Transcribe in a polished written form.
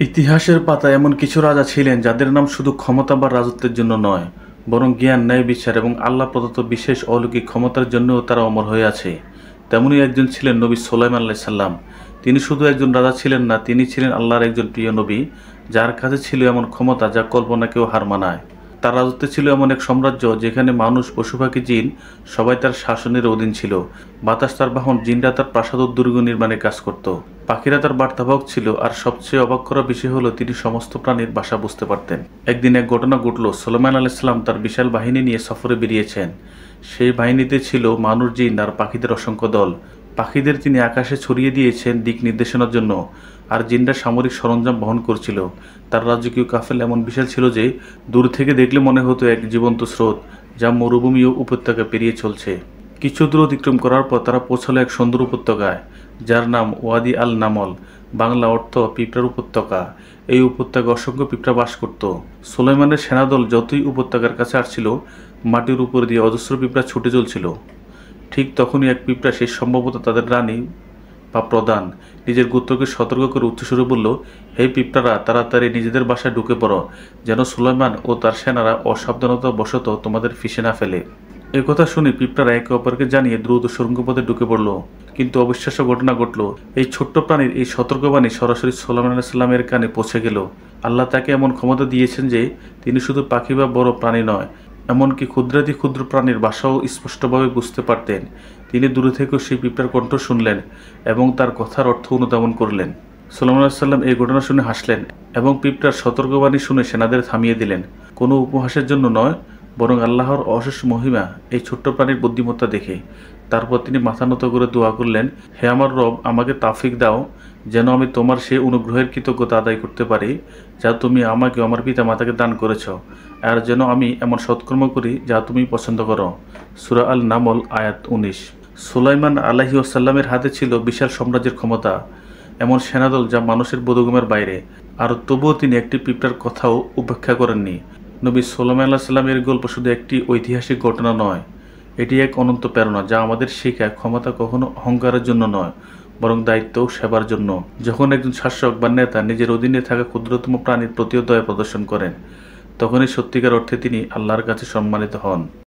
ইতিহাসের পাতায় এমন কিছু রাজা ছিলেন যাদের নাম শুধু ক্ষমতা বা রাজত্বের জন্য নয়, বরং জ্ঞান, ন্যায় বিচার এবং আল্লাহ প্রদত্ত বিশেষ অলৌকিক ক্ষমতার জন্যও তারা অমর হয়ে আছে। তেমনই একজন ছিলেন নবী সুলাইমান আলাইহিস সালাম। তিনি শুধু একজন রাজা ছিলেন না, তিনি ছিলেন আল্লাহর একজন প্রিয় নবী, যার কাছে ছিল এমন ক্ষমতা যা কল্পনাকেও হার মানায়। তার রাজত্বে ছিল এমন এক সাম্রাজ্য যেখানে মানুষ, পশু পাখি, জিন সবাই তার শাসনের অধীন ছিল। বাতাস তার বাহন, জিনরা তার প্রাসাদ ও দুর্গ নির্মাণে কাজ করত। পাখিরা তার বার্তাবাহক ছিল, আর সবচেয়ে অবাক করা বিষয় হলো তিনি সমস্ত প্রাণীর ভাষা বুঝতে পারতেন। একদিন এক ঘটনা ঘটল। সুলাইমান আলাইহিস সালাম তার বিশাল বাহিনী নিয়ে সফরে বেরিয়েছেন। সেই বাহিনীতে ছিল মানুষ, জিন আর পাখিদের অসংখ্য দল। পাখিদের তিনি আকাশে ছড়িয়ে দিয়েছেন দিক নির্দেশনার জন্য, আর জিনরা সামরিক সরঞ্জাম বহন করছিল। তার রাজকীয় কাফেলা এমন বিশাল ছিল যে দূর থেকে দেখলে মনে হতো এক জীবন্ত স্রোত, যা মরুভূমি ও উপত্যকা পেরিয়ে চলছে। কিছু দূর অতিক্রম করার পর তারা পৌঁছালো এক সুন্দর উপত্যকায়, যার নাম ওয়াদি আল নামল, বাংলা অর্থ পিঁপড়ার উপত্যকা। এই উপত্যকায় অসংখ্য পিঁপড়া বাস করত। সুলাইমানের সেনাদল যতই উপত্যকার কাছে আসছিল, মাটির উপর দিয়ে অজস্র পিঁপড়া ছুটে চলছিল। ঠিক তখনই এক পিঁপড়া, সে সম্ভবত তাদের রানী বা প্রধান, নিজের গোত্রকে সতর্ক করে উচ্চস্বরে বলল, হে পিঁপড়ারা, তাড়াতাড়ি নিজেদের বাসায় ঢুকে পড়ো, যেন সুলাইমান ও তার সেনারা অসাবধানতা বশত তোমাদের ফিসে না ফেলে। এই কথা শুনে পিঁপড়ারা একে অপরকে জানিয়ে দ্রুত সুড়ঙ্গপথে ঢুকে পড়ল। কিন্তু অবিশ্বাস্য ঘটনা ঘটল। এই ছোট্ট প্রাণীর এই সতর্কবাণী সরাসরি সুলাইমান আলাইহিস সালামের কানে পৌঁছে গেল। আল্লাহ তাকে এমন ক্ষমতা দিয়েছেন যে তিনি শুধু পাখি বা বড় প্রাণী নয়, এমনকি ক্ষুদ্রাতি ক্ষুদ্র প্রাণীর ভাষাও স্পষ্টভাবে বুঝতে পারতেন। তিনি দূরে থেকেও সেই পিঁপড়ার কণ্ঠ শুনলেন এবং তার কথার অর্থ অনুধাবন করলেন। সুলাইমান আলাইহিস সালাম এই ঘটনা শুনে হাসলেন এবং পিঁপড়ার সতর্কবাণী শুনে সেনাদের থামিয়ে দিলেন। কোনো উপহাসের জন্য নয়, বরং আল্লাহর অশেষ মহিমা এই ছোট্ট প্রাণীর বুদ্ধিমত্তা দেখে। তারপর তিনি মাথা নত করে দোয়া করলেন, হে আমার রব, আমাকে তাওফিক দাও যেন আমি তোমার সেই অনুগ্রহের কৃতজ্ঞতা আদায় করতে পারি যা তুমি আমাকে আমার পিতা মাতাকে দান করেছ, আর যেন আমি এমন সৎকর্ম করি যা তুমি পছন্দ করো। সূরা আল নামল, আয়াত 19। সুলাইমান আলাইহিস সালামের হাতে ছিল বিশাল সাম্রাজ্যের ক্ষমতা, এমন সেনাদল যা মানুষের বোধগম্যের বাইরে। আর তবুও তিনি একটি পিঁপড়ার কথাও উপেক্ষা করেননি। নবী সুলাইমান আলাইহিস সালামের গল্প শুধু একটি ঐতিহাসিক ঘটনা নয়, এটি এক অনন্ত প্রেরণা যা আমাদের শেখায় ক্ষমতা কখনো অহংকারের জন্য নয়, বরং দায়িত্ব ও সেবার জন্য। যখন একজন শাসক বা নেতা নিজের অধীনে থাকা ক্ষুদ্রতম প্রাণীর প্রতিও দয়া প্রদর্শন করেন, তখনই সত্যিকার অর্থে তিনি আল্লাহর কাছে সম্মানিত হন।